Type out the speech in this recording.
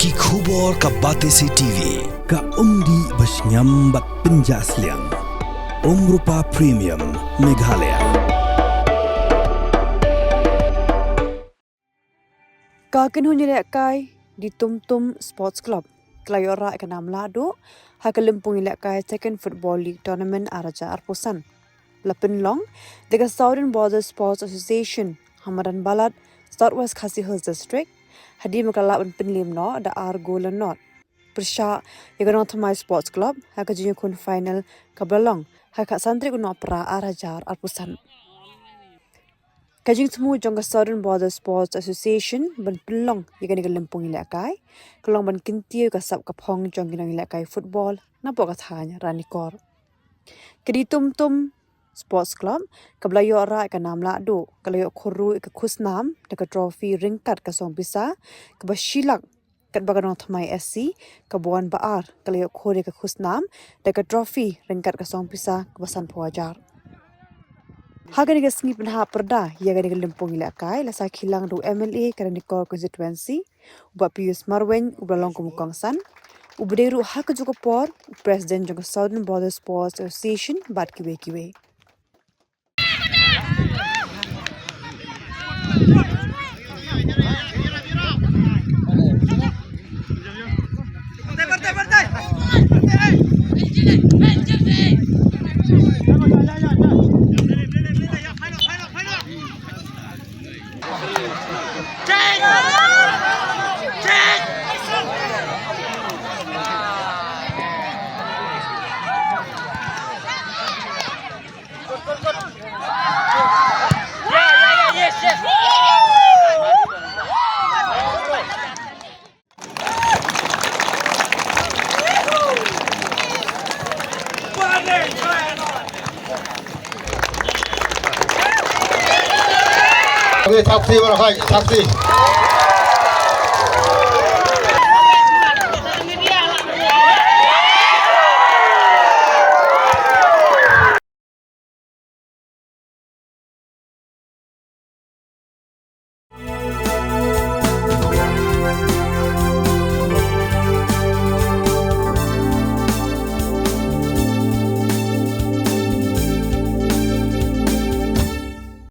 Ki khubor ka Batesi TV ka umdi basnyambat penjaslian Rupa Premium Meghalaya. Kakin hunyilek kai Ditumtum Sports Club. Kelayora ikanam Lahduh, hakalimpung ilek kai Second Football League Tournament araja arpusan. Lapin long, the Southern Border Sports Association, Hamadan Balad, Southwest Khasi Hills District, Hadi Makalapan Pinlim no, the Argola North. Persha, Yaganothamai Sports Club, Hakajunya kun final Kabalong, Hakat Santri kun opera arajar arpusan. Kajing temu jangka Southern Border Sports Association ban pelong yagan limpung ilakai, kelong ban kintiu kasap kapong jangkinang ilakai football na pokathanya ranikor. Ditumtum Sports Club kablayo ora ikanam Lahduh, kalayo khuru ikakusnam dekat trophy ringkat kasong bisa kabashilak kat baganong thamai SC kabuan baar kalayo khuru ikakusnam dekat trophy ringkat kasong bisa kabasan puajar. Hagan iga sengi penha perda yagan iga limpung ilakai lasa kilang do MLA Karanikor constituency uba Pius Marwen ubalong kumukongsan ubderu hak juga por President jangka Southern Border Sports Association bat kiwe. Taksi mana kai? Taksi.